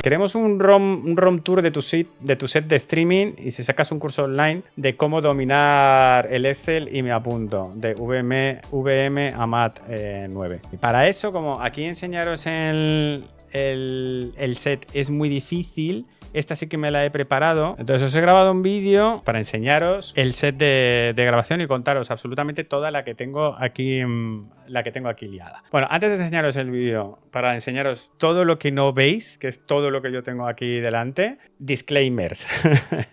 Queremos un ROM tour de tu set de streaming y si sacas un curso online de cómo dominar el Excel y me apunto, de VM AMAT 9. Y para eso, como aquí enseñaros el set es muy difícil, esta sí que me la he preparado. Entonces os he grabado un vídeo para enseñaros el set de grabación y contaros absolutamente toda la que tengo aquí liada. Bueno, antes de enseñaros el vídeo, para enseñaros todo lo que no veis, que es todo lo que yo tengo aquí delante, disclaimers.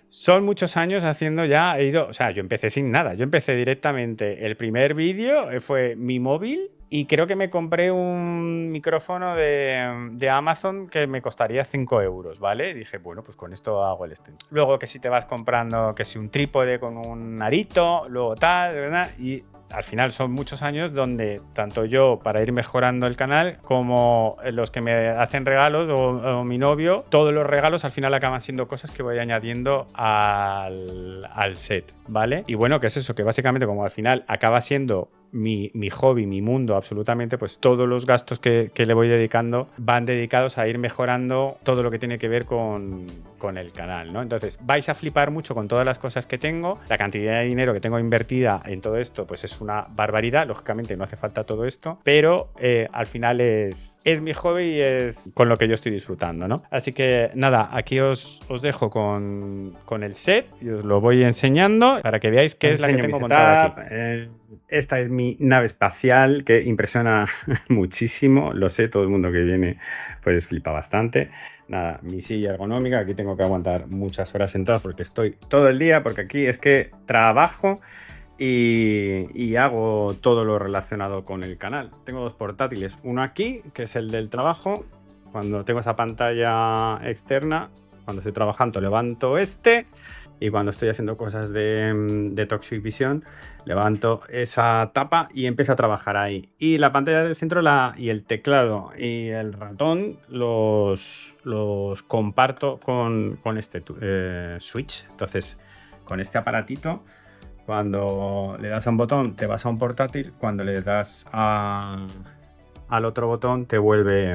Son muchos años haciendo ya, o sea, yo empecé sin nada. Yo empecé directamente, el primer vídeo fue mi móvil. Y creo que me compré un micrófono de Amazon que me costaría 5 euros, ¿vale? Y dije, bueno, pues con esto hago el stream. Luego que si te vas comprando, que si un trípode con un arito, luego tal, ¿verdad? Y al final son muchos años donde tanto yo, para ir mejorando el canal, como los que me hacen regalos o mi novio, todos los regalos al final acaban siendo cosas que voy añadiendo al set, ¿vale? Y bueno, ¿qué es eso? Que básicamente como al final acaba siendo mi hobby, mi mundo, absolutamente, pues todos los gastos que le voy dedicando van dedicados a ir mejorando todo lo que tiene que ver con el canal, ¿no? Entonces vais a flipar mucho con todas las cosas que tengo. La cantidad de dinero que tengo invertida en todo esto pues es una barbaridad. Lógicamente no hace falta todo esto, pero al final es mi hobby y es con lo que yo estoy disfrutando, ¿no? Así que nada, aquí os dejo con el set y os lo voy enseñando para que veáis qué es la que tengo montada aquí. Esta es mi nave espacial que impresiona muchísimo, lo sé, todo el mundo que viene pues flipa bastante. Nada, mi silla ergonómica, aquí tengo que aguantar muchas horas sentado porque estoy todo el día, porque aquí es que trabajo y hago todo lo relacionado con el canal. Tengo dos portátiles, uno aquí, que es el del trabajo, cuando tengo esa pantalla externa, cuando estoy trabajando levanto y cuando estoy haciendo cosas de Toxic Vision, levanto esa tapa y empiezo a trabajar ahí. Y la pantalla del centro y el teclado y el ratón los comparto con este switch. Entonces, con este aparatito, cuando le das a un botón te vas a un portátil, cuando le das al otro botón te vuelve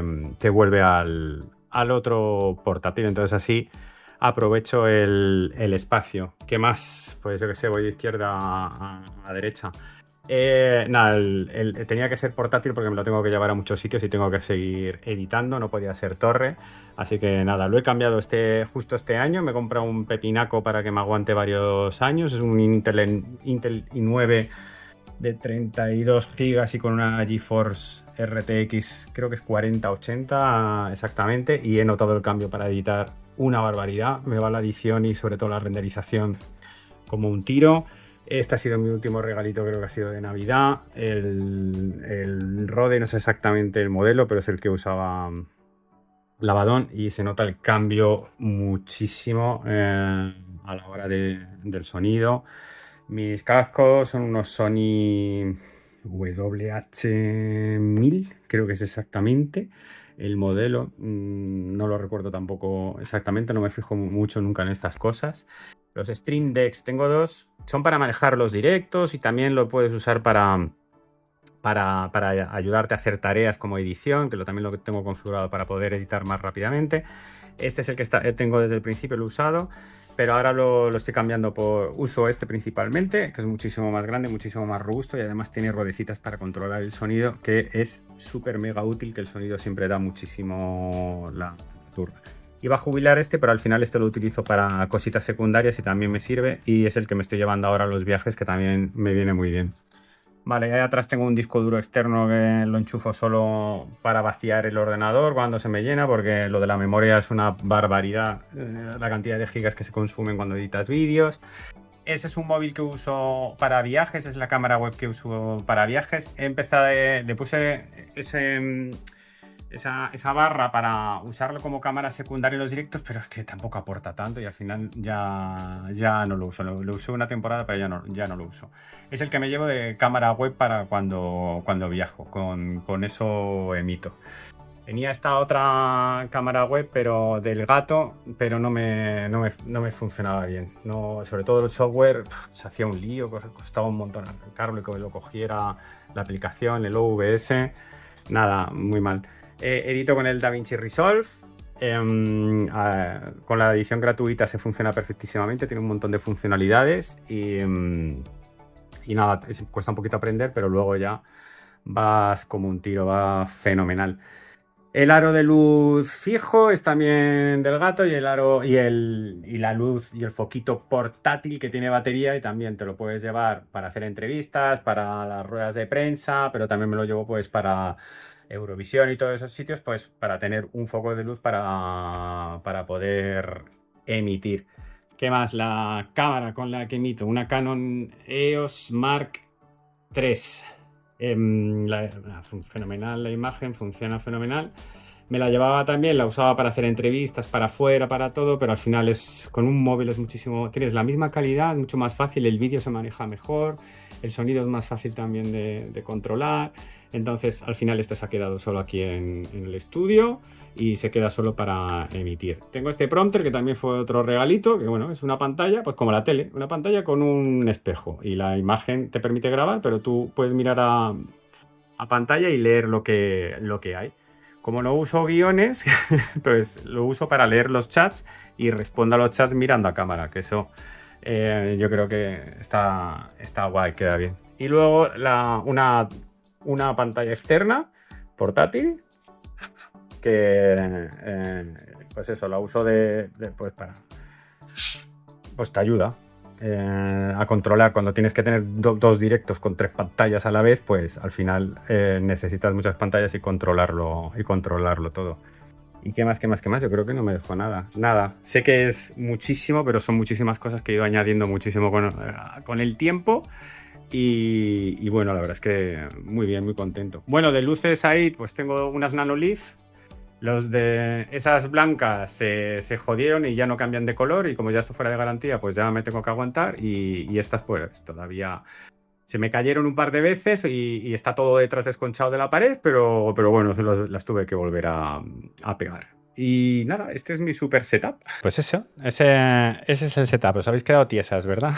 al otro portátil. Entonces así aprovecho el espacio. ¿Qué más? Pues yo que sé, voy de izquierda a derecha. Nada, tenía que ser portátil porque me lo tengo que llevar a muchos sitios y tengo que seguir editando, no podía ser torre. Así que nada, lo he cambiado justo este año. Me he comprado un pepinaco para que me aguante varios años. Es un Intel i9 de 32 GB y con una GeForce RTX, creo que es 4080 exactamente, y he notado el cambio para editar una barbaridad. Me va la edición y sobre todo la renderización como un tiro. Este ha sido mi último regalito, creo que ha sido de Navidad. El Rode, no sé exactamente el modelo, pero es el que usaba Lavadón y se nota el cambio muchísimo a la hora del sonido. Mis cascos son unos Sony WH-1000, creo que es exactamente el modelo. No lo recuerdo tampoco exactamente, no me fijo mucho nunca en estas cosas. Los Stream Decks, tengo dos, son para manejar los directos y también lo puedes usar para ayudarte a hacer tareas como edición, que también lo tengo configurado para poder editar más rápidamente. Este es el que tengo desde el principio, lo he usado, pero ahora lo estoy cambiando por uso este principalmente, que es muchísimo más grande, muchísimo más robusto y además tiene ruedecitas para controlar el sonido, que es súper mega útil, que el sonido siempre da muchísimo la turba. Iba a jubilar pero al final lo utilizo para cositas secundarias y también me sirve, y es el que me estoy llevando ahora a los viajes, que también me viene muy bien. Vale, ahí atrás tengo un disco duro externo que lo enchufo solo para vaciar el ordenador cuando se me llena, porque lo de la memoria es una barbaridad, la cantidad de gigas que se consumen cuando editas vídeos. Ese es un móvil que uso para viajes, es la cámara web que uso para viajes. Le puse esa barra para usarlo como cámara secundaria en los directos, pero es que tampoco aporta tanto y al final ya no lo uso. Lo usé una temporada, pero ya no lo uso. Es el que me llevo de cámara web para cuando viajo, con eso emito. Tenía esta otra cámara web, pero del gato, pero no me funcionaba bien. No, sobre todo el software se hacía un lío, costaba un montón arrancarlo y que lo cogiera la aplicación, el OBS. Nada, muy mal. Edito con el DaVinci Resolve Con la edición gratuita se funciona perfectísimamente, tiene un montón de funcionalidades y nada, cuesta un poquito aprender, pero luego ya vas como un tiro, va fenomenal. El aro de luz fijo es también del gato y el aro y la luz y el foquito portátil que tiene batería y también te lo puedes llevar para hacer entrevistas, para las ruedas de prensa, pero también me lo llevo pues para Eurovisión y todos esos sitios, pues para tener un foco de luz para poder emitir. ¿Qué más? La cámara con la que emito, una Canon EOS Mark III. Fenomenal la imagen, funciona fenomenal. Me la llevaba también, la usaba para hacer entrevistas, para afuera, para todo, pero al final con un móvil es muchísimo, tienes la misma calidad, mucho más fácil, el vídeo se maneja mejor, el sonido es más fácil también de controlar. Entonces al final este se ha quedado solo aquí en el estudio y se queda solo para emitir. Tengo este prompter que también fue otro regalito, que bueno, es una pantalla, pues como la tele, una pantalla con un espejo y la imagen te permite grabar, pero tú puedes mirar a pantalla y leer lo que hay. Como no uso guiones, pues lo uso para leer los chats y respondo a los chats mirando a cámara, que eso yo creo que está guay, queda bien. Y luego una pantalla externa, portátil, que pues eso, la uso pues te ayuda a controlar. Cuando tienes que tener dos directos con 3 pantallas a la vez, pues al final necesitas muchas pantallas y controlarlo todo. ¿Y qué más? Yo creo que no me dejo nada. Sé que es muchísimo, pero son muchísimas cosas que he ido añadiendo muchísimo con el tiempo. Y bueno, la verdad es que muy bien, muy contento. Bueno, de luces ahí, pues tengo unas Nanoleaf. Los de esas blancas se jodieron y ya no cambian de color, y como ya esto fuera de garantía, pues ya me tengo que aguantar, y estas pues todavía se me cayeron un par de veces y está todo detrás desconchado de la pared, pero bueno, las tuve que volver a pegar. Y nada, este es mi super setup. Pues eso, ese es el setup. Os habéis quedado tiesas, ¿verdad?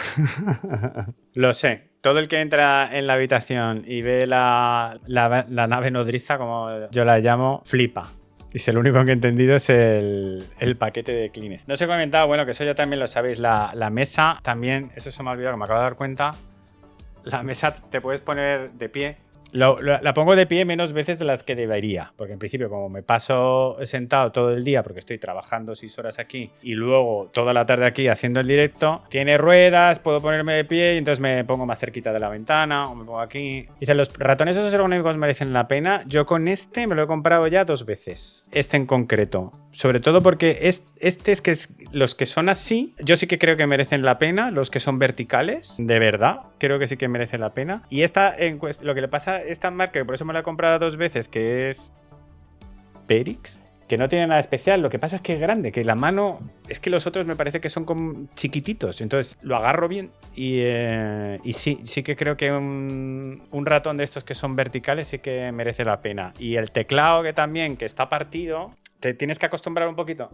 Lo sé. Todo el que entra en la habitación y ve la nave nodriza, como yo la llamo, flipa. Dice, lo único que he entendido es el paquete de Kleenex. No os he comentado, bueno, que eso ya también lo sabéis, la mesa también, eso se me ha olvidado, que me acabo de dar cuenta. La mesa te puedes poner de pie. La pongo de pie menos veces de las que debería, porque en principio, como me paso sentado todo el día porque estoy trabajando 6 horas aquí y luego toda la tarde aquí haciendo el directo, tiene ruedas, puedo ponerme de pie y entonces me pongo más cerquita de la ventana o me pongo aquí. Dice, los ratones esos ergonómicos merecen la pena. Yo con este me lo he comprado ya 2 veces, este en concreto. Sobre todo porque los que son así, yo sí que creo que merecen la pena. Los que son verticales, de verdad, creo que sí que merecen la pena. Y lo que le pasa a esta marca, que por eso me la he comprado 2 veces, que es Perix, que no tiene nada especial. Lo que pasa es que es grande, que la mano, es que los otros me parece que son como chiquititos, entonces lo agarro bien y sí que creo que un ratón de estos que son verticales sí que merece la pena. Y el teclado que está partido, te tienes que acostumbrar un poquito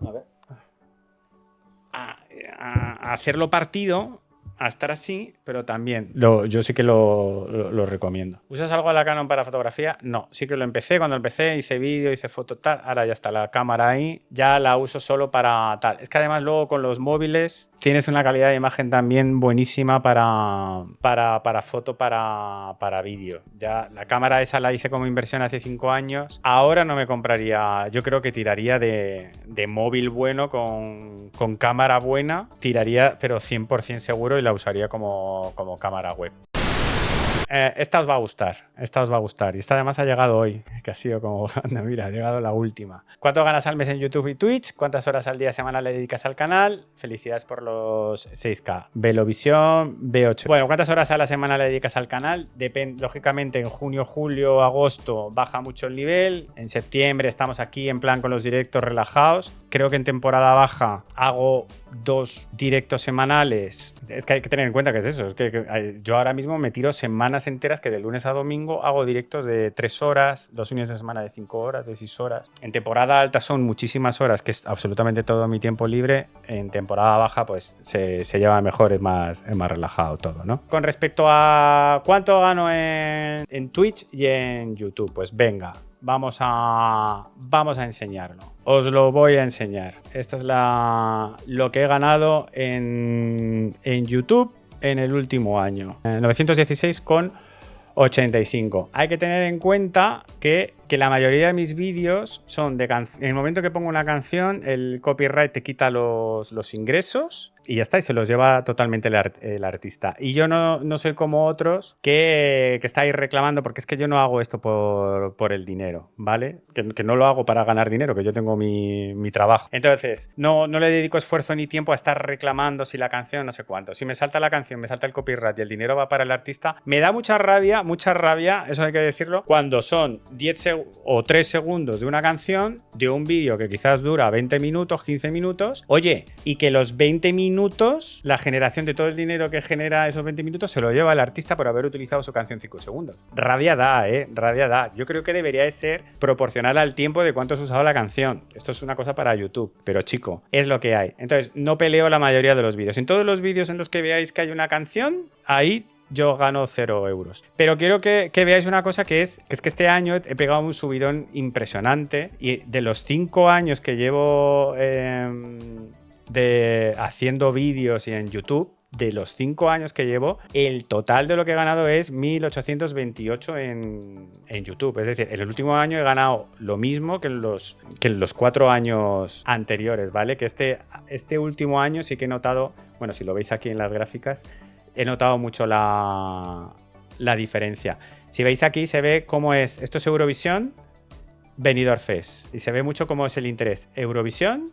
a hacerlo partido, a estar así, pero también yo sí que lo recomiendo. ¿Usas algo de la Canon para fotografía? No, sí que lo empecé. Cuando empecé hice vídeo, hice foto, tal. Ahora ya está la cámara ahí, ya la uso solo para tal. Es que además luego con los móviles tienes una calidad de imagen también buenísima para foto, para vídeo. Ya la cámara esa la hice como inversión hace 5 años. Ahora no me compraría, yo creo que tiraría de móvil bueno con cámara buena, tiraría pero 100% seguro, y la usaría como cámara web. Esta os va a gustar. Y esta además ha llegado hoy, que ha sido como, mira, ha llegado la última. ¿Cuánto ganas al mes en YouTube y Twitch? ¿Cuántas horas al día semana le dedicas al canal? Felicidades por los 6K. Velovisión, B8. Bueno, ¿cuántas horas a la semana le dedicas al canal? Depende, lógicamente, en junio, julio, agosto baja mucho el nivel. En septiembre estamos aquí en plan con los directos relajados. Creo que en temporada baja hago 2 directos semanales. Es que hay que tener en cuenta que es eso. Es que yo ahora mismo me tiro semanas enteras que de lunes a domingo hago directos de 3 horas, 2 fines de semana de 5 horas, de 6 horas. En temporada alta son muchísimas horas, que es absolutamente todo mi tiempo libre. En temporada baja pues se lleva mejor, es más relajado todo, ¿no? Con respecto a cuánto gano en Twitch y en YouTube, pues venga, vamos a enseñarlo. Os lo voy a enseñar. Esta es lo que he ganado en YouTube en el último año. 916,85. Hay que tener en cuenta que la mayoría de mis vídeos son de en el momento que pongo una canción, el copyright te quita los ingresos y ya está, y se los lleva totalmente el artista. Y yo no soy como otros que estáis reclamando, porque es que yo no hago esto por el dinero, ¿vale? Que no lo hago para ganar dinero, que yo tengo mi trabajo. Entonces, no le dedico esfuerzo ni tiempo a estar reclamando si la canción no sé cuánto. Si me salta la canción, me salta el copyright y el dinero va para el artista, me da mucha rabia, eso hay que decirlo, cuando son 10 o 3 segundos de una canción, de un vídeo que quizás dura 20 minutos, 15 minutos, oye, y que los 20 minutos, la generación de todo el dinero que genera esos 20 minutos se lo lleva el artista por haber utilizado su canción 5 segundos. Rabia da, rabia da. Yo creo que debería de ser proporcional al tiempo de cuánto has usado la canción. Esto es una cosa para YouTube, pero chico, es lo que hay. Entonces, no peleo la mayoría de los vídeos. En todos los vídeos en los que veáis que hay una canción, ahí yo gano 0 euros. Pero quiero que veáis una cosa que es que este año he pegado un subidón impresionante y de los 5 años que llevo haciendo vídeos y en YouTube, de los 5 años que llevo, el total de lo que he ganado es 1.828 en YouTube. Es decir, en el último año he ganado lo mismo que en los 4 años anteriores, ¿vale? Que este último año sí que he notado, bueno, si lo veis aquí en las gráficas, he notado mucho la diferencia. Si veis aquí se ve cómo es, esto es Eurovisión, Benidorm Fest, y se ve mucho cómo es el interés Eurovisión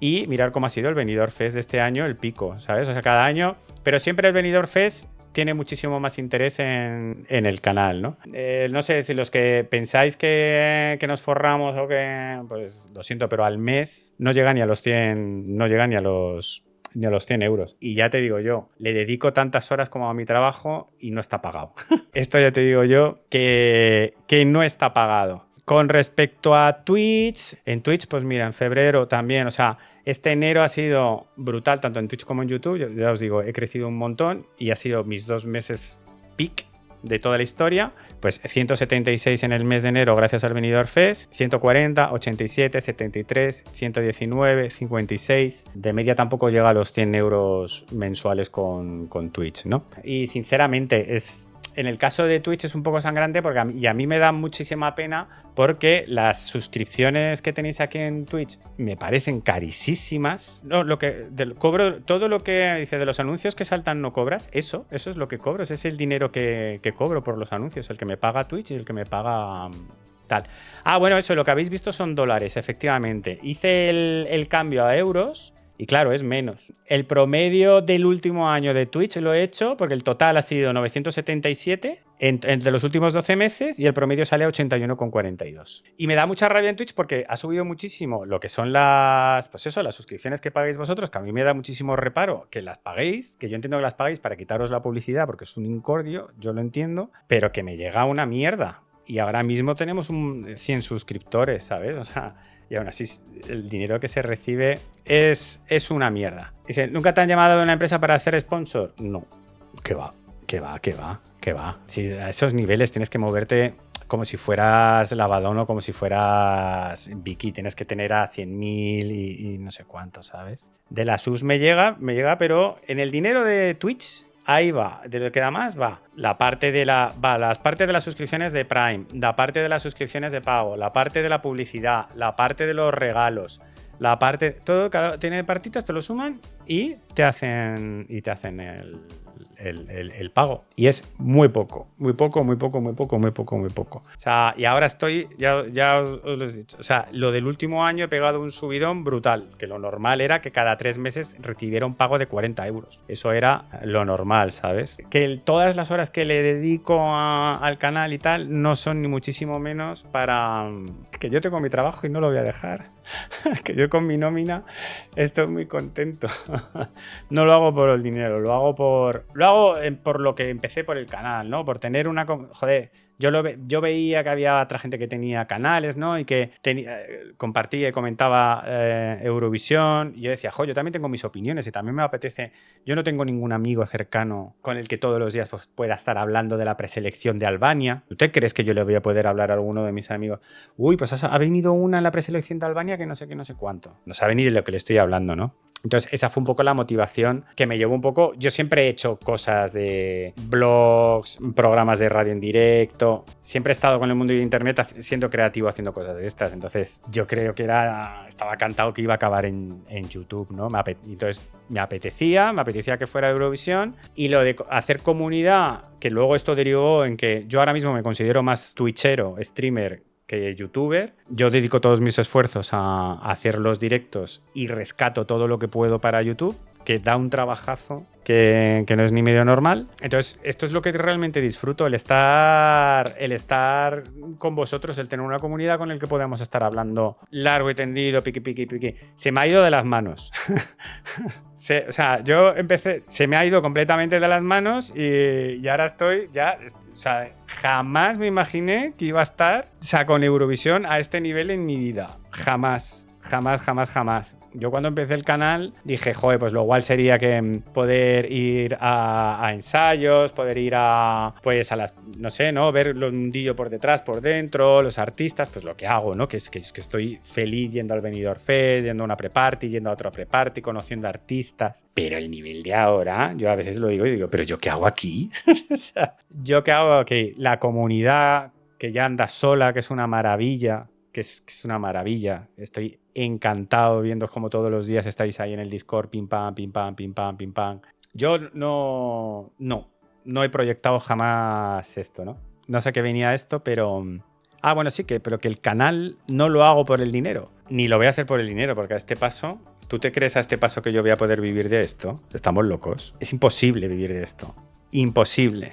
y mirar cómo ha sido el Benidorm Fest de este año, el pico, ¿sabes? O sea, cada año, pero siempre el Benidorm Fest tiene muchísimo más interés en el canal, ¿no? No sé si los que pensáis que nos forramos o que, pues lo siento, pero al mes no llega ni a los 100, no llega ni a los 100 euros. Y ya te digo yo, le dedico tantas horas como a mi trabajo y no está pagado. Esto ya te digo yo que no está pagado. Con respecto a Twitch, en Twitch, pues mira, en febrero también, o sea, este enero ha sido brutal, tanto en Twitch como en YouTube. Ya os digo, he crecido un montón y ha sido mis 2 meses peak de toda la historia. Pues 176 en el mes de enero gracias al Benidorm Fest, 140, 87, 73, 119, 56. De media tampoco llega a los 100 euros mensuales con Twitch, ¿no? Y sinceramente en el caso de Twitch es un poco sangrante porque a mí me da muchísima pena porque las suscripciones que tenéis aquí en Twitch me parecen carísimas. No, cobro todo lo que dice de los anuncios que saltan no cobras. Eso es lo que cobro. Ese es el dinero que cobro por los anuncios. El que me paga Twitch y el que me paga tal. Ah, bueno, eso, lo que habéis visto son dólares, efectivamente. Hice el cambio a euros. Y claro, es menos. El promedio del último año de Twitch lo he hecho porque el total ha sido 977 entre los últimos 12 meses y el promedio sale a 81,42. Y me da mucha rabia en Twitch porque ha subido muchísimo lo que son las suscripciones que pagáis vosotros, que a mí me da muchísimo reparo que las paguéis, que yo entiendo que las paguéis para quitaros la publicidad porque es un incordio, yo lo entiendo, pero que me llega una mierda. Y ahora mismo tenemos 100 suscriptores, ¿sabes? O sea, y aún así el dinero que se recibe es una mierda. Dice, ¿nunca te han llamado de una empresa para hacer sponsor? No. ¿Qué va? Si a esos niveles tienes que moverte como si fueras Lavadón o como si fueras Vicky. Tienes que tener a 100.000 y no sé cuánto, ¿sabes? De la SUS me llega, pero en el dinero de Twitch... Ahí va, de lo que da más va las partes de las suscripciones de Prime, la parte de las suscripciones de pago, la parte de la publicidad, la parte de los regalos, la parte, todo tiene partitas, te lo suman y te hacen el pago. Y es muy poco. O sea, y ahora estoy, ya os lo he dicho, o sea, lo del último año he pegado un subidón brutal, que lo normal era que cada 3 meses recibiera un pago de 40 euros. Eso era lo normal, ¿sabes? Que todas las horas que le dedico al canal y tal no son ni muchísimo menos para... Que yo tengo mi trabajo y no lo voy a dejar. Que yo con mi nómina estoy muy contento. No lo hago por el dinero, lo hago por lo hago por lo que empecé por el canal, ¿no? Por tener una... Joder, yo veía que había otra gente que tenía canales, ¿no? Y que compartía y comentaba Eurovisión. Y yo decía, yo también tengo mis opiniones y también me apetece... Yo no tengo ningún amigo cercano con el que todos los días pues, pueda estar hablando de la preselección de Albania. ¿Usted crees que yo le voy a poder hablar a alguno de mis amigos? Uy, pues ha venido una en la preselección de Albania que no sé qué, no sé cuánto. No sabe ni de lo que le estoy hablando, ¿no? Entonces, esa fue un poco la motivación que me llevó un poco... Yo siempre he hecho cosas de blogs, programas de radio en directo. Siempre he estado con el mundo de internet siendo creativo haciendo cosas de estas. Entonces, yo creo que estaba cantado que iba a acabar en YouTube, ¿no? Entonces, me apetecía que fuera Eurovisión. Y lo de hacer comunidad, que luego esto derivó en que yo ahora mismo me considero más twitchero, streamer, que youtuber. Yo dedico todos mis esfuerzos a hacer los directos y rescato todo lo que puedo para YouTube, que da un trabajazo que no es ni medio normal. Entonces, esto es lo que realmente disfruto, el estar con vosotros, el tener una comunidad con el que podamos estar hablando largo y tendido, piqui. Se me ha ido de las manos. O sea, yo empecé, se me ha ido completamente de las manos y ahora estoy ya... O sea, jamás me imaginé que iba a estar, o sea, con Eurovisión a este nivel en mi vida. Jamás. Yo cuando empecé el canal dije, pues lo igual sería que poder ir a ensayos, poder ir pues a las, no sé, ¿no? Ver el mundillo por detrás, por dentro, los artistas, pues lo que hago, ¿no? Que estoy feliz yendo al Benidorm Fest, yendo a una pre-party, yendo a otra pre-party, conociendo artistas. Pero el nivel de ahora, yo a veces lo digo y digo, ¿pero yo qué hago aquí? O sea, ¿yo qué hago aquí? La comunidad que ya anda sola, que es una maravilla, que es una maravilla. Estoy encantado viendo cómo todos los días estáis ahí en el Discord, pim pam. Yo no he proyectado jamás esto, ¿no? No sé qué venía esto, pero... bueno, sí, pero que el canal no lo hago por el dinero. Ni lo voy a hacer por el dinero, porque a este paso... ¿Tú te crees a este paso que yo voy a poder vivir de esto? Estamos locos. Es imposible vivir de esto. Imposible.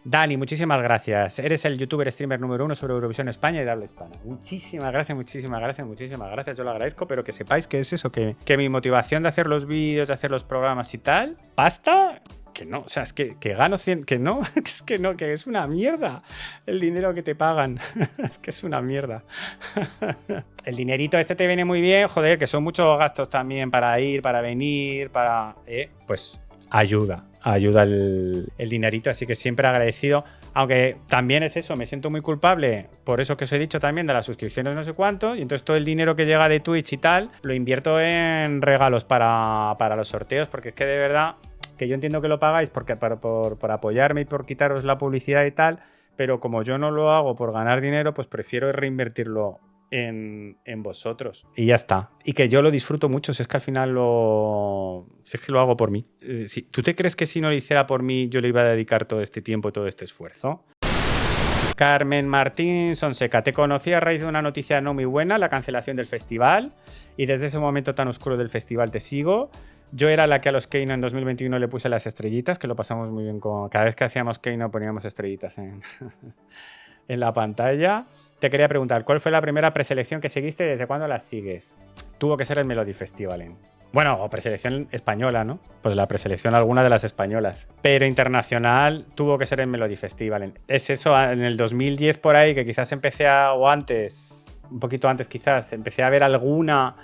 Dani, muchísimas gracias. Eres el youtuber streamer número 1 sobre Eurovisión España y de habla hispana. Muchísimas gracias. Yo lo agradezco, pero que sepáis que es eso, que mi motivación de hacer los vídeos, de hacer los programas y tal, ¿pasta? Que no, o sea, es que gano 100, que no, que es una mierda el dinero que te pagan. Es que es una mierda. El dinerito este te viene muy bien, joder, que son muchos gastos también para ir, para venir, pues ayuda el dinerito, así que siempre agradecido, aunque también es eso, me siento muy culpable por eso que os he dicho también de las suscripciones no sé cuánto, y entonces todo el dinero que llega de Twitch y tal lo invierto en regalos para los sorteos, porque es que de verdad que yo entiendo que lo pagáis porque por apoyarme y por quitaros la publicidad y tal, pero como yo no lo hago por ganar dinero, pues prefiero reinvertirlo en vosotros y ya está, y que yo lo disfruto mucho, si es que al final si es que lo hago por mí. ¿Tú te crees que si no lo hiciera por mí yo le iba a dedicar todo este tiempo y todo este esfuerzo? Carmen Martín Sonseca, te conocí a raíz de una noticia no muy buena, la cancelación del festival, y desde ese momento tan oscuro del festival te sigo. Yo era la que a los Keino en 2021 le puse las estrellitas, que lo pasamos muy bien cada vez que hacíamos Keino poníamos estrellitas en la pantalla. Te quería preguntar, ¿cuál fue la primera preselección que seguiste y desde cuándo las sigues? Tuvo que ser el Melody Festival. Bueno, o preselección española, ¿no? Pues la preselección alguna de las españolas. Pero internacional tuvo que ser el Melody Festival. Es eso, en el 2010 por ahí, que quizás empecé o antes... Un poquito antes quizás, empecé a ver alguna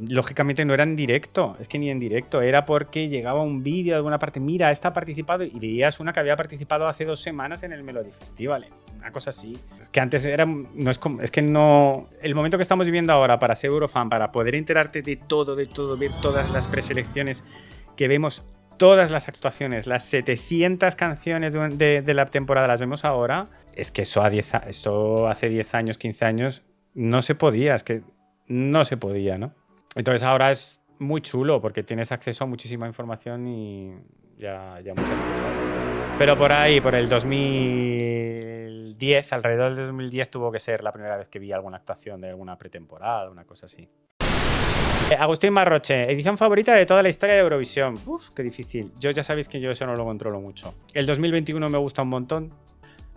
lógicamente no era en directo, es que ni en directo, era porque llegaba un vídeo de alguna parte, mira, esta ha participado, y veías una que había participado hace 2 semanas en el Melody Festival, una cosa así. Es que antes era, el momento que estamos viviendo ahora para ser Eurofan, para poder enterarte de todo, ver todas las preselecciones que vemos, todas las actuaciones, las 700 canciones de la temporada las vemos ahora, es que eso hace 10 años, 15 años, no se podía, ¿no? Entonces ahora es muy chulo porque tienes acceso a muchísima información y ya muchas cosas. Pero por ahí, por el 2010, alrededor del 2010 tuvo que ser la primera vez que vi alguna actuación de alguna pretemporada, una cosa así. Agustín Marroche, edición favorita de toda la historia de Eurovisión. Uf, qué difícil. Ya sabéis que yo eso no lo controlo mucho. El 2021 me gusta un montón.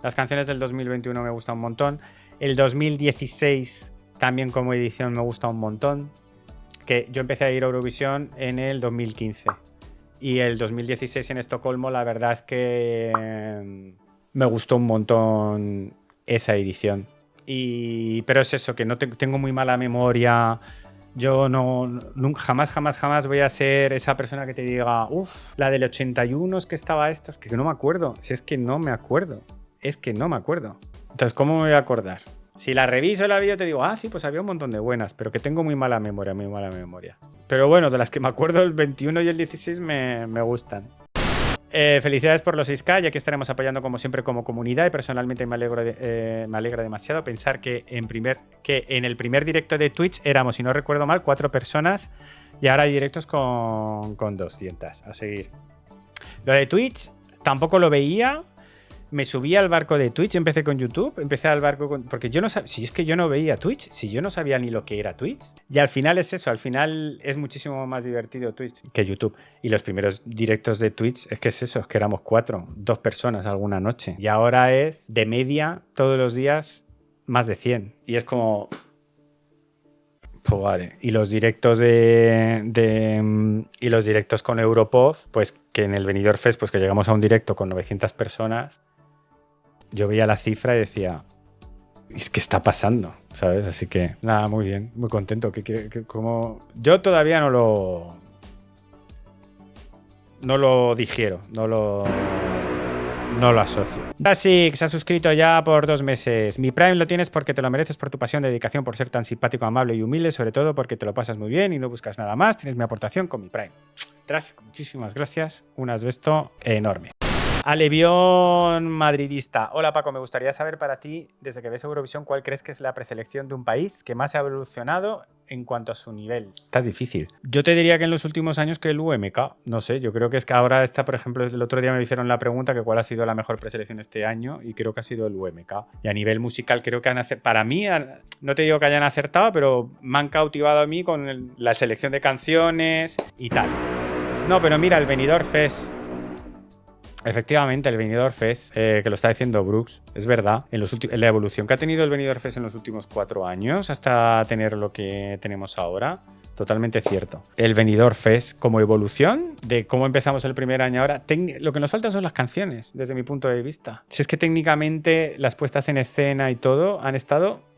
Las canciones del 2021 me gustan un montón. El 2016 también como edición me gusta un montón. Que yo empecé a ir a Eurovisión en el 2015. Y el 2016 en Estocolmo, la verdad es que me gustó un montón esa edición. Pero es eso, que no tengo muy mala memoria. Yo nunca, jamás voy a ser esa persona que te diga, la del 81 es que estaba esta, es que no me acuerdo. Si es que no me acuerdo. Es que no me acuerdo. Entonces, ¿cómo me voy a acordar? Si la reviso la vídeo te digo, sí, pues había un montón de buenas, pero que tengo muy mala memoria. Pero bueno, de las que me acuerdo, el 21 y el 16 me gustan. Felicidades por los 6K, ya que estaremos apoyando como siempre como comunidad y personalmente me alegra demasiado pensar que en el primer directo de Twitch éramos, si no recuerdo mal, 4 personas y ahora hay directos con 200. A seguir. Lo de Twitch tampoco lo veía. Me subí al barco de Twitch, empecé con YouTube, porque yo no sabía, si es que yo no veía Twitch, si yo no sabía ni lo que era Twitch. Y al final es eso, al final es muchísimo más divertido Twitch que YouTube. Y los primeros directos de Twitch es que es eso, es que éramos 2 personas alguna noche. Y ahora es de media todos los días más de 100. Y es como... Pues vale. Y los directos y los directos con Europop, pues que en el Benidorm Fest, pues que llegamos a un directo con 900 personas. Yo veía la cifra y decía, es que está pasando, ¿sabes? Así que, nada, muy bien, muy contento. Como... Yo todavía no lo digiero, no lo asocio. Basic se ha suscrito ya por 2 meses. Mi Prime lo tienes porque te lo mereces por tu pasión, dedicación, por ser tan simpático, amable y humilde, sobre todo porque te lo pasas muy bien y no buscas nada más. Tienes mi aportación con mi Prime. Tráfico, muchísimas gracias. Un asbesto enorme. Alevión madridista. Hola Paco, me gustaría saber para ti, desde que ves Eurovisión, ¿cuál crees que es la preselección de un país que más ha evolucionado en cuanto a su nivel? Está difícil. Yo te diría que en los últimos años que el UMK. No sé, yo creo que es que ahora está, por ejemplo, el otro día me hicieron la pregunta que cuál ha sido la mejor preselección este año y creo que ha sido el UMK. Y a nivel musical creo que han acertado. Para mí, no te digo que hayan acertado, pero me han cautivado a mí con la selección de canciones y tal. No, pero mira, el Benidorm Fest. Efectivamente, el Benidorm Fest, que lo está diciendo Brooks, es verdad. En la evolución que ha tenido el Benidorm Fest en los últimos 4 años hasta tener lo que tenemos ahora, totalmente cierto. El Benidorm Fest como evolución de cómo empezamos el primer año ahora, lo que nos faltan son las canciones, desde mi punto de vista. Si es que técnicamente las puestas en escena y todo han estado...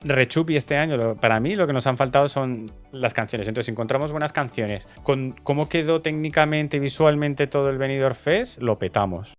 rechupi este año. Para mí lo que nos han faltado son las canciones. Entonces, si encontramos buenas canciones con cómo quedó técnicamente y visualmente todo el Benidorm Fest, lo petamos.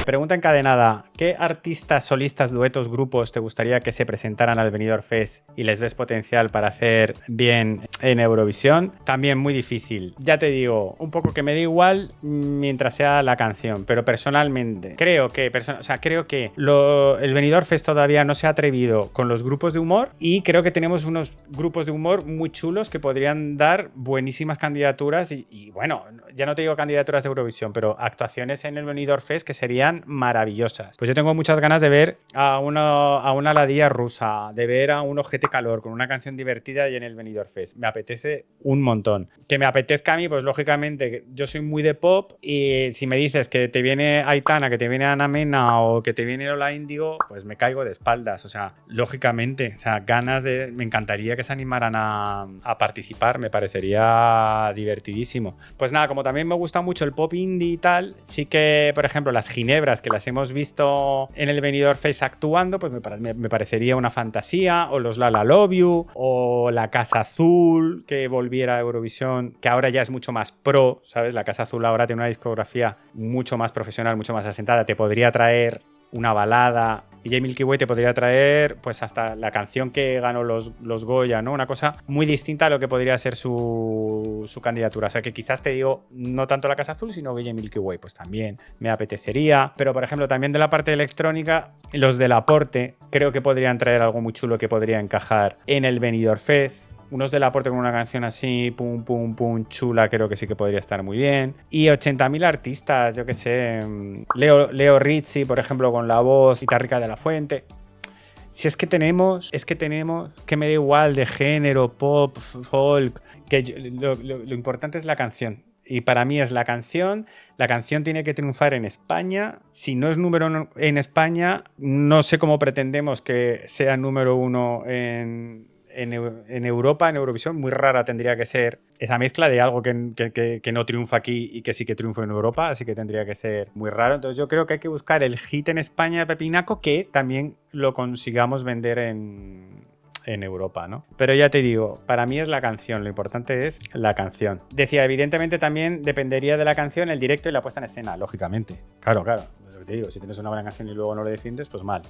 Pregunta encadenada. ¿Qué artistas, solistas, duetos, grupos te gustaría que se presentaran al Benidorm Fest y les ves potencial para hacer bien en Eurovisión? También muy difícil. Ya te digo, un poco que me da igual mientras sea la canción, pero personalmente creo que el Benidorm Fest todavía no se ha atrevido con los grupos de humor y creo que tenemos unos grupos de humor muy chulos que podrían dar buenísimas candidaturas y bueno, ya no te digo candidaturas de Eurovisión, pero actuaciones en el Benidorm Fest que serían maravillosas. Pues yo tengo muchas ganas de ver a una ladilla rusa, de ver a un Ojete Calor con una canción divertida y en el Benidorm Fest. Me apetece un montón. Que me apetezca a mí, pues lógicamente yo soy muy de pop y si me dices que te viene Aitana, que te viene Ana Mena o que te viene Lola Índigo, pues me caigo de espaldas. O sea, lógicamente, o sea, me encantaría que se animaran a participar, me parecería divertidísimo. Pues nada, como también me gusta mucho el pop indie y tal, sí que, por ejemplo, las Ginebras que las hemos visto en el Benidorm Fest actuando, pues me parecería una fantasía, o los La La Love You, o la Casa Azul, que volviera a Eurovisión, que ahora ya es mucho más pro, ¿sabes? La Casa Azul ahora tiene una discografía mucho más profesional, mucho más asentada, te podría traer una balada. DJ Milky Way te podría traer pues hasta la canción que ganó los Goya, ¿no? Una cosa muy distinta a lo que podría ser su candidatura. O sea que quizás te digo, no tanto la Casa Azul, sino DJ Milky Way, pues también me apetecería. Pero por ejemplo, también de la parte electrónica, los del Aporte, creo que podrían traer algo muy chulo que podría encajar en el Benidorm Fest. Unos del Aporte con una canción así, pum, pum, pum, chula, creo que sí que podría estar muy bien. Y 80.000 artistas, yo qué sé. Leo Rizzi, por ejemplo, con la voz, Guitarrica de la Fuente. Si es que tenemos, que me da igual de género, pop, folk, que lo importante es la canción. Y para mí es la canción tiene que triunfar en España. Si no es número 1 en España, no sé cómo pretendemos que sea número 1 en en Europa, en Eurovisión, muy rara tendría que ser esa mezcla de algo que no triunfa aquí y que sí que triunfa en Europa, así que tendría que ser muy raro. Entonces yo creo que hay que buscar el hit en España, Pepinaco, que también lo consigamos vender en Europa, ¿no? Pero ya te digo, para mí es la canción, lo importante es la canción. Decía, evidentemente también dependería de la canción, el directo y la puesta en escena, lógicamente. Claro, lo que te digo, si tienes una buena canción y luego no lo defiendes, pues mal.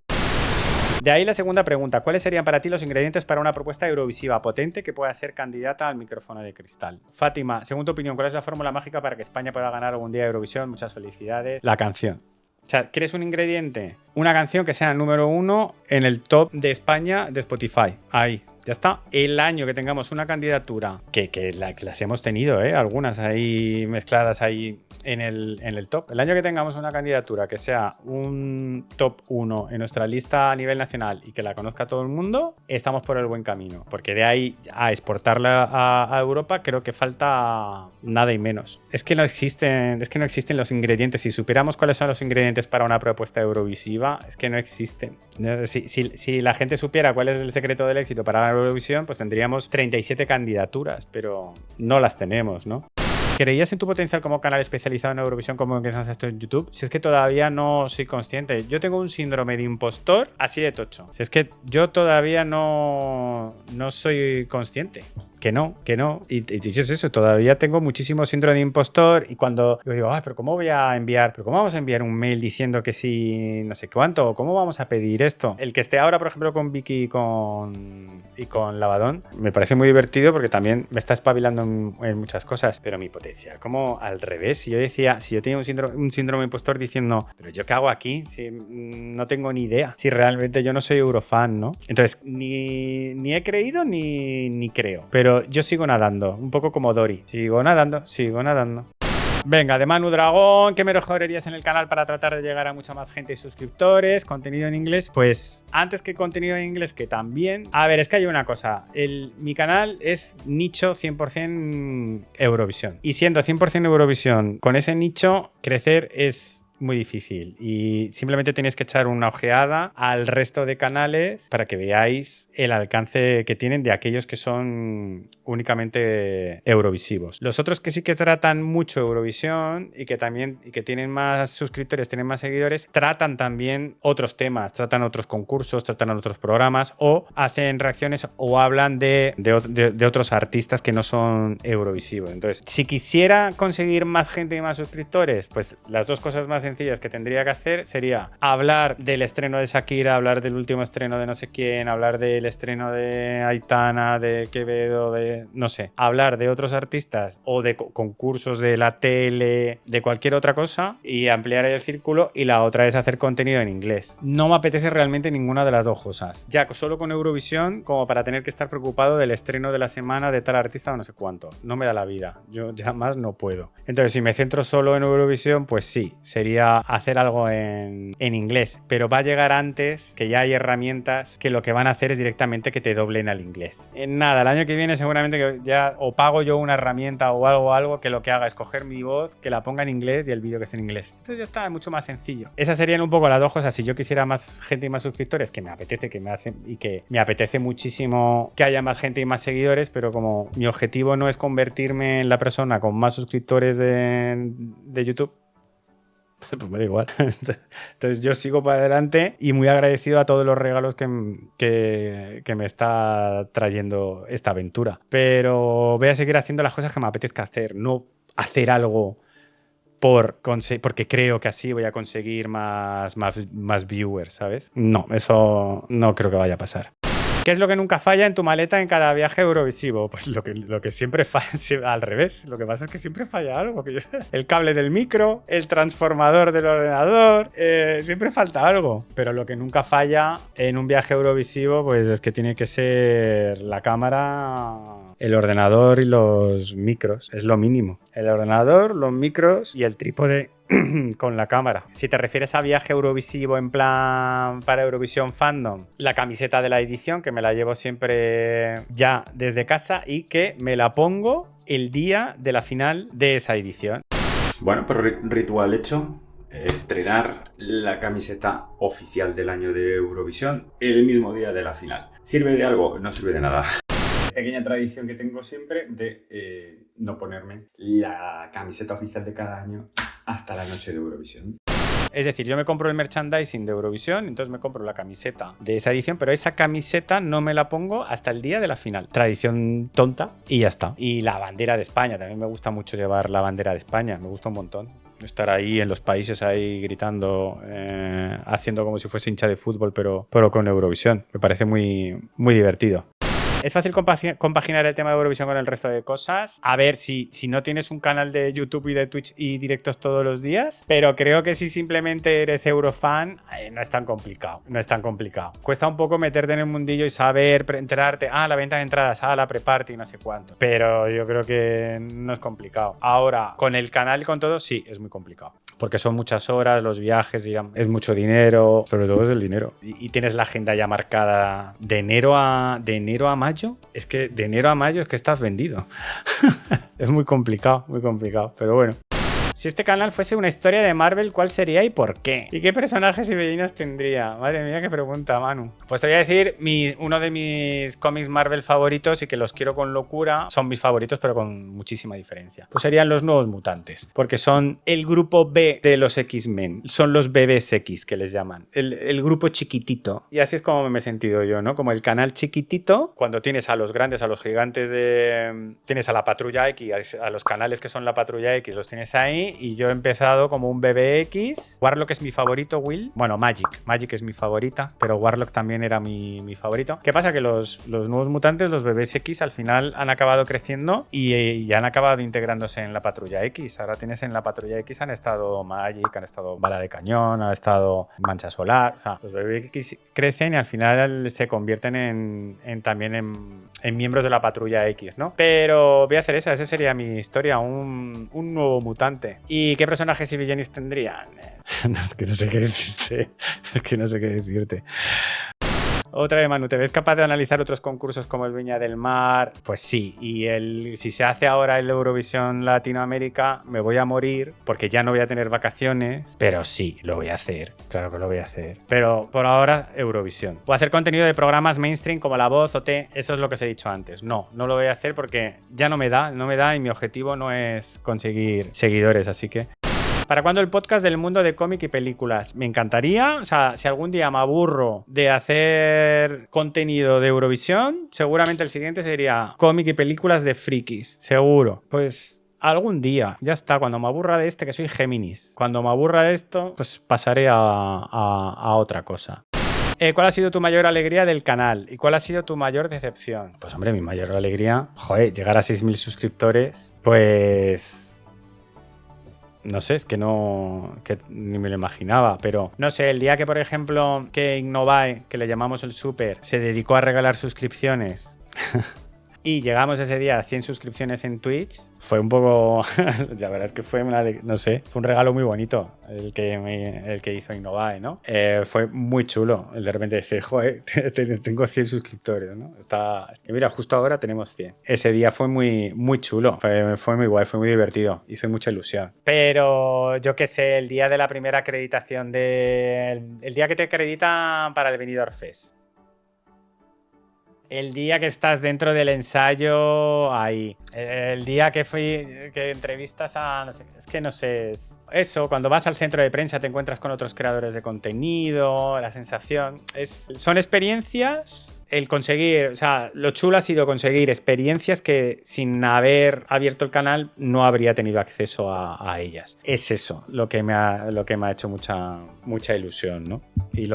De ahí la segunda pregunta, ¿cuáles serían para ti los ingredientes para una propuesta eurovisiva potente que pueda ser candidata al micrófono de cristal? Fátima, según tu opinión, ¿cuál es la fórmula mágica para que España pueda ganar algún día Eurovisión? Muchas felicidades. La canción. O sea, ¿quieres un ingrediente? Una canción que sea el número 1 en el top de España de Spotify. Ahí, ya está. El año que tengamos una candidatura, que las hemos tenido, algunas ahí mezcladas ahí en el top. El año que tengamos una candidatura que sea un top 1 en nuestra lista a nivel nacional y que la conozca todo el mundo, estamos por el buen camino. Porque de ahí a exportarla a Europa creo que falta nada y menos. Es que no existen los ingredientes. Si supiéramos cuáles son los ingredientes para una propuesta eurovisiva, es que no existen. Si la gente supiera cuál es el secreto del éxito para la Eurovisión, pues tendríamos 37 candidaturas, pero no las tenemos, ¿no? ¿Creías en tu potencial como canal especializado en Eurovisión como empiezas esto en YouTube? Si es que todavía no soy consciente. Yo tengo un síndrome de impostor así de tocho. Si es que yo todavía no soy consciente. Que no. Y es eso, todavía tengo muchísimo síndrome de impostor y cuando yo digo, pero ¿cómo vamos a enviar un mail diciendo que sí, no sé cuánto? ¿Cómo vamos a pedir esto? El que esté ahora, por ejemplo, con Vicky y con Lavadón, me parece muy divertido porque también me está espabilando en muchas cosas, pero mi potencial, como al revés, si yo tenía un síndrome de impostor diciendo, pero ¿yo qué hago aquí? Si no tengo ni idea, si realmente yo no soy eurofan, ¿no? Entonces, ni he creído ni creo, pero yo sigo nadando, un poco como Dory. Sigo nadando. Venga, de Manu Dragón, ¿qué mejorarías en el canal para tratar de llegar a mucha más gente y suscriptores? Contenido en inglés, pues antes que contenido en inglés, que también. A ver, es que hay una cosa, mi canal es nicho 100% Eurovisión. Y siendo 100% Eurovisión, con ese nicho, crecer es muy difícil y simplemente tenéis que echar una ojeada al resto de canales para que veáis el alcance que tienen de aquellos que son únicamente eurovisivos. Los otros que sí que tratan mucho Eurovisión y que tienen más suscriptores, tienen más seguidores, tratan también otros temas, tratan otros concursos, tratan otros programas o hacen reacciones o hablan de otros artistas que no son eurovisivos. Entonces, si quisiera conseguir más gente y más suscriptores, pues las dos cosas más sencillas que tendría que hacer sería hablar del estreno de Shakira, hablar del último estreno de no sé quién, hablar del estreno de Aitana, de Quevedo, de no sé, hablar de otros artistas o de concursos de la tele, de cualquier otra cosa y ampliar el círculo, y la otra es hacer contenido en inglés. No me apetece realmente ninguna de las dos cosas. Ya solo con Eurovisión como para tener que estar preocupado del estreno de la semana de tal artista o no sé cuánto. No me da la vida. Yo ya más no puedo. Entonces, si me centro solo en Eurovisión, pues sí, sería hacer algo en inglés, pero va a llegar antes, que ya hay herramientas que lo que van a hacer es directamente que te doblen al inglés. En nada, el año que viene seguramente que ya o pago yo una herramienta o algo que lo que haga es coger mi voz, que la ponga en inglés y el vídeo que esté en inglés. Entonces ya está, es mucho más sencillo. Esas serían un poco las dos cosas. Si yo quisiera más gente y más suscriptores, que me apetece, que me apetece muchísimo que haya más gente y más seguidores, pero como mi objetivo no es convertirme en la persona con más suscriptores de YouTube, pues me da igual. Entonces yo sigo para adelante y muy agradecido a todos los regalos que me está trayendo esta aventura. Pero voy a seguir haciendo las cosas que me apetezca hacer, no hacer algo porque creo que así voy a conseguir más viewers, ¿sabes? No, eso no creo que vaya a pasar. ¿Qué es lo que nunca falla en tu maleta en cada viaje eurovisivo? Pues lo que siempre falla, al revés. Lo que pasa es que siempre falla algo. El cable del micro, el transformador del ordenador, siempre falta algo. Pero lo que nunca falla en un viaje eurovisivo, pues es que tiene que ser la cámara, el ordenador y los micros. Es lo mínimo. El ordenador, los micros y el trípode con la cámara. Si te refieres a viaje eurovisivo en plan para Eurovisión Fandom, la camiseta de la edición, que me la llevo siempre ya desde casa y que me la pongo el día de la final de esa edición. Bueno, pero ritual hecho. estrenar la camiseta oficial del año de Eurovisión el mismo día de la final. ¿Sirve de algo? No sirve de nada. Pequeña tradición que tengo siempre de no ponerme la camiseta oficial de cada año hasta la noche de Eurovisión. Es decir, yo me compro el merchandising de Eurovisión, entonces me compro la camiseta de esa edición, pero esa camiseta no me la pongo hasta el día de la final. Tradición tonta y ya está. Y la bandera de España, también me gusta mucho llevar la bandera de España, me gusta un montón. Estar ahí en los países ahí gritando, haciendo como si fuese hincha de fútbol, pero con Eurovisión. Me parece muy, muy divertido. Es fácil compaginar el tema de Eurovisión con el resto de cosas. A ver, si no tienes un canal de YouTube y de Twitch y directos todos los días, pero creo que si simplemente eres Eurofan, no es tan complicado. No es tan complicado. Cuesta un poco meterte en el mundillo y saber, enterarte, la venta de entradas, la pre-party, no sé cuánto. Pero yo creo que no es complicado. Ahora, con el canal y con todo, sí, es muy complicado. Porque son muchas horas, los viajes, es mucho dinero, sobre todo es el dinero. Y tienes la agenda ya marcada de enero a mayo. Es que de enero a mayo es que estás vendido. Es muy complicado, pero bueno. Si este canal fuese una historia de Marvel, ¿cuál sería y por qué? ¿Y qué personajes y villanos tendría? Madre mía, qué pregunta, Manu. Pues te voy a decir uno de mis cómics Marvel favoritos y que los quiero con locura. Son mis favoritos, pero con muchísima diferencia. Pues serían los Nuevos Mutantes, porque son el grupo B de los X-Men. Son los bebés X que les llaman. El grupo chiquitito. Y así es como me he sentido yo, ¿no? Como el canal chiquitito, cuando tienes a los grandes, a los gigantes tienes a la Patrulla X, a los canales que son la Patrulla X, los tienes ahí. Y yo he empezado como un BBX. Warlock es mi favorito, Will. Bueno, Magic es mi favorita, pero Warlock también era mi favorito. ¿Qué pasa? Que los Nuevos Mutantes, los BBX, al final han acabado creciendo y han acabado integrándose en la Patrulla X. Ahora tienes en la Patrulla X, han estado Magic, han estado Bala de Cañón, han estado Mancha Solar. O sea, los BBX crecen y al final se convierten también en miembros de la Patrulla X, ¿no? Pero voy a hacer esa sería mi historia, un nuevo mutante. ¿Y qué personajes y villanos tendrían? Es que no sé qué decirte. Otra vez, Manu, ¿te ves capaz de analizar otros concursos como el Viña del Mar? Pues sí, y si se hace ahora el Eurovisión Latinoamérica, me voy a morir porque ya no voy a tener vacaciones, pero sí, lo voy a hacer, claro que lo voy a hacer. Pero por ahora, Eurovisión. Voy a hacer contenido de programas mainstream como La Voz, OT, eso es lo que os he dicho antes. No lo voy a hacer porque ya no me da y mi objetivo no es conseguir seguidores, así que... ¿Para cuándo el podcast del mundo de cómic y películas? Me encantaría, o sea, si algún día me aburro de hacer contenido de Eurovisión, seguramente el siguiente sería cómic y películas de frikis, seguro. Pues algún día, ya está, cuando me aburra de que soy Géminis, cuando me aburra de esto, pues pasaré a otra cosa. ¿Cuál ha sido tu mayor alegría del canal? ¿Y cuál ha sido tu mayor decepción? Pues hombre, mi mayor alegría, llegar a 6.000 suscriptores, pues... No sé, es que ni me lo imaginaba, pero no sé, el día que, por ejemplo, que Innovae, que le llamamos el Super, se dedicó a regalar suscripciones y llegamos ese día a 100 suscripciones en Twitch, fue un poco... la verdad es que fue fue un regalo muy bonito el que hizo Innovae, ¿no? Fue muy chulo el de repente decir, tengo 100 suscriptores, ¿no? Y mira, justo ahora tenemos 100. Ese día fue muy, muy chulo, fue muy guay, fue muy divertido, hizo mucha ilusión. Pero yo qué sé, el día de la primera acreditación el día que te acreditan para el Benidorm Fest. El día que estás dentro del ensayo, ahí. El día que entrevistas a... No sé, es que no sé. Eso, cuando vas al centro de prensa te encuentras con otros creadores de contenido, la sensación... Son experiencias... El conseguir... O sea, lo chulo ha sido conseguir experiencias que sin haber abierto el canal no habría tenido acceso a ellas. Es eso lo que me ha hecho mucha ilusión, ¿no? Y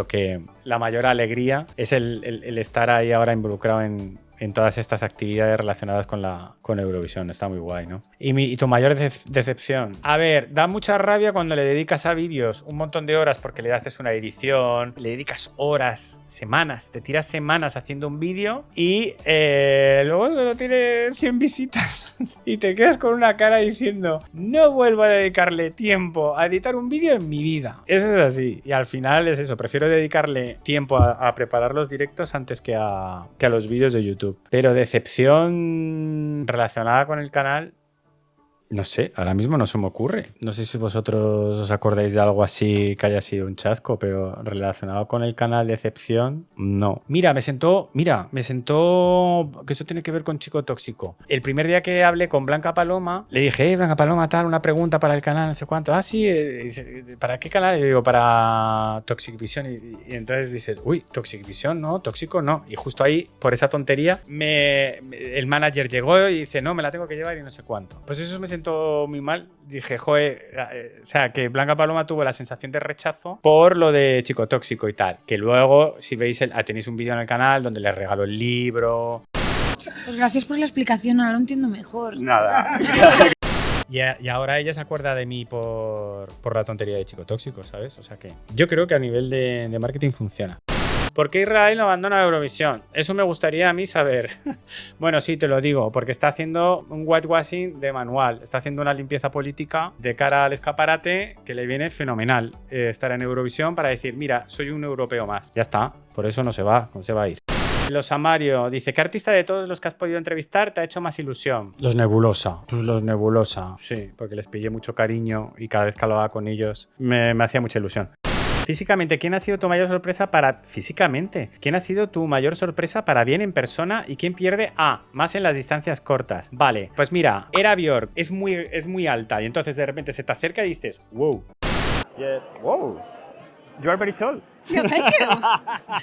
la mayor alegría es el estar ahí ahora involucrado en todas estas actividades relacionadas con Eurovisión. Está muy guay, ¿no? Y tu mayor decepción. A ver, da mucha rabia cuando le dedicas a vídeos un montón de horas porque le haces una edición, le dedicas horas, semanas, te tiras semanas haciendo un vídeo y luego solo tiene 100 visitas y te quedas con una cara diciendo no vuelvo a dedicarle tiempo a editar un vídeo en mi vida. Eso es así. Y al final es eso. Prefiero dedicarle tiempo a preparar los directos antes que a los vídeos de YouTube. Pero decepción relacionada con el canal, No sé, ahora mismo no se me ocurre. No sé si vosotros os acordáis de algo así que haya sido un chasco, pero relacionado con el canal de excepción, no. Mira, que eso tiene que ver con Chico Tóxico. El primer día que hablé con Blanca Paloma, le dije, Blanca Paloma, tal, una pregunta para el canal, no sé cuánto. Ah, sí, dice, ¿para qué canal? Y digo, para Toxic Vision. Y entonces dices, uy, Toxic Vision, no, tóxico no. Y justo ahí, por esa tontería, el manager llegó y dice, no, me la tengo que llevar y no sé cuánto. Pues eso me sentó muy mal. Dije, joder, o sea, que Blanca Paloma tuvo la sensación de rechazo por lo de Chico Tóxico y tal. Que luego, si veis, tenéis un vídeo en el canal donde le regalo el libro. Pues gracias por la explicación, ahora lo entiendo mejor. Nada. Y ahora ella se acuerda de mí por la tontería de Chico Tóxico, ¿sabes? O sea que yo creo que a nivel de marketing funciona. ¿Por qué Israel no abandona Eurovisión? Eso me gustaría a mí saber. Bueno, sí, te lo digo, porque está haciendo un whitewashing de manual. Está haciendo una limpieza política de cara al escaparate que le viene fenomenal estar en Eurovisión para decir, mira, soy un europeo más. Ya está, por eso no se va a ir. Los Amario dice, ¿qué artista de todos los que has podido entrevistar te ha hecho más ilusión? Los Nebulosa. Pues los Nebulosa, sí, porque les pillé mucho cariño y cada vez que hablaba con ellos me hacía mucha ilusión. Físicamente, ¿quién ha sido tu mayor sorpresa para... Físicamente, ¿quién ha sido tu mayor sorpresa para bien en persona y quién pierde? Más en las distancias cortas. Vale, pues mira, Era Björk es muy alta y entonces de repente se te acerca y dices, wow. Yes, wow. You are very tall. No, thank you.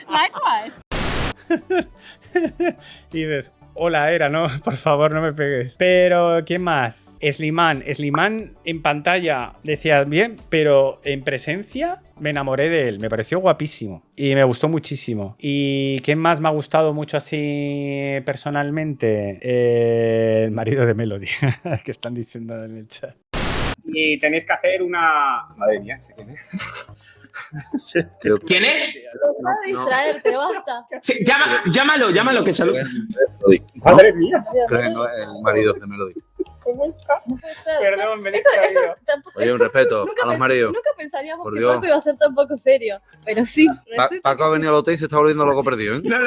Likewise. Y dices, hola Era, no, por favor no me pegues. Pero, ¿quién más? Slimane en pantalla decía bien, pero en presencia me enamoré de él, me pareció guapísimo y me gustó muchísimo. ¿Y quién más me ha gustado mucho así personalmente? El marido de Melody, que están diciendo en el chat. Y tenéis que hacer una... Madre mía, sé quién es. ¿Quién es? No vas a distraerte, basta. Sí, llámalo, que saluda. Madre mía. Creo que no es el marido de Melody. ¿Cómo está? No puede ser. Perdón, me he Eso distraído. tampoco, Oye, un respeto a los maridos. nunca pensaríamos Por que Dios. Paco iba a ser tan poco serio. Pero sí. Paco ha venido al hotel y se está volviendo loco perdido, ¿eh? No,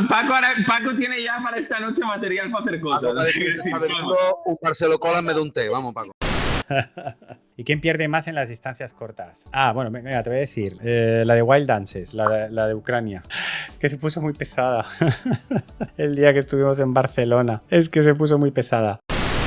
Paco tiene ya para esta noche material para hacer cosas. Paco está bebiendo un Marcelo Cola en vez de un té. Vamos, Paco. ¿Y quién pierde más en las distancias cortas? Bueno, venga, te voy a decir. La de Wild Dances, la de Ucrania, que se puso muy pesada. El día que estuvimos en Barcelona. Es que se puso muy pesada.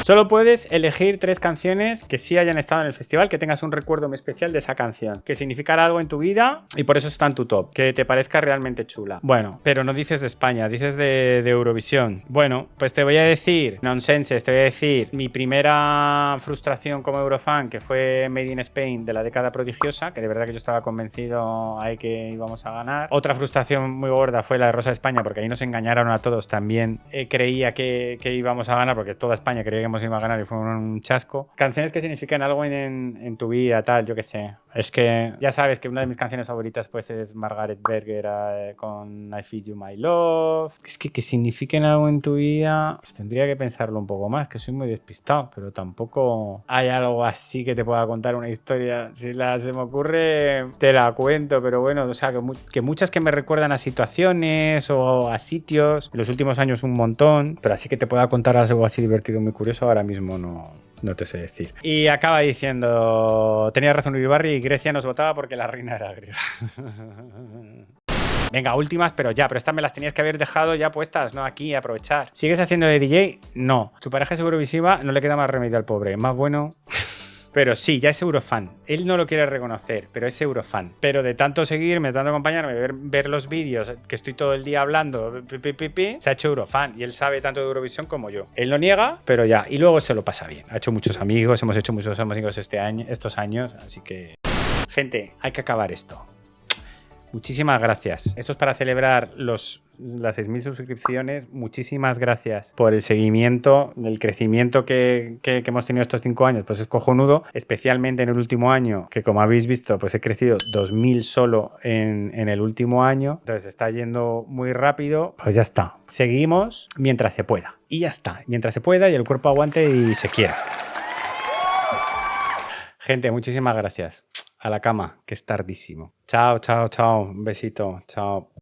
Solo puedes elegir 3 canciones que sí hayan estado en el festival, que tengas un recuerdo muy especial de esa canción, que significara algo en tu vida y por eso está en tu top, que te parezca realmente chula. Bueno, pero no dices de España, dices de Eurovisión. Bueno, pues te voy a decir, Nonsenses, te voy a decir mi primera frustración como Eurofan, que fue Made in Spain de la década prodigiosa, que de verdad que yo estaba convencido ahí que íbamos a ganar. Otra frustración muy gorda fue la de Rosa de España, porque ahí nos engañaron a todos. También creía que íbamos a ganar, porque toda España creía que iba a ganar y fue un chasco. Canciones que significan algo en tu vida, tal, yo qué sé. Es que ya sabes que una de mis canciones favoritas pues es Margaret Berger con I Feed You My Love. Es que signifiquen algo en tu vida, pues tendría que pensarlo un poco más, que soy muy despistado, pero tampoco hay algo así que te pueda contar una historia. Si se me ocurre, te la cuento, pero bueno, o sea, que muchas que me recuerdan a situaciones o a sitios. En los últimos años un montón, pero así que te pueda contar algo así divertido, muy curioso, ahora mismo no te sé decir. Y acaba diciendo, tenía razón Uribarri y Grecia nos votaba porque la reina era griega. Venga, últimas, pero estas me las tenías que haber dejado ya puestas, no aquí, aprovechar. ¿Sigues haciendo de DJ? No. Tu pareja es eurovisiva, no le queda más remedio al pobre. Más bueno... Pero sí, ya es eurofan. Él no lo quiere reconocer, pero es eurofan. Pero de tanto seguirme, de tanto acompañarme, ver los vídeos, que estoy todo el día hablando, se ha hecho eurofan. Y él sabe tanto de Eurovisión como yo. Él lo niega, pero ya. Y luego se lo pasa bien. Ha hecho muchos amigos, hemos hecho muchos amigos estos años. Así que, gente, hay que acabar esto. Muchísimas gracias. Esto es para celebrar las 6.000 suscripciones. Muchísimas gracias por el seguimiento, el crecimiento que hemos tenido estos 5 años. Pues es cojonudo, especialmente en el último año, que como habéis visto, pues he crecido 2.000 solo en el último año. Entonces está yendo muy rápido. Pues ya está. Seguimos mientras se pueda. Y ya está. Mientras se pueda y el cuerpo aguante y se quiera. Gente, muchísimas gracias. A la cama, que es tardísimo. Chao, chao, chao. Un besito. Chao.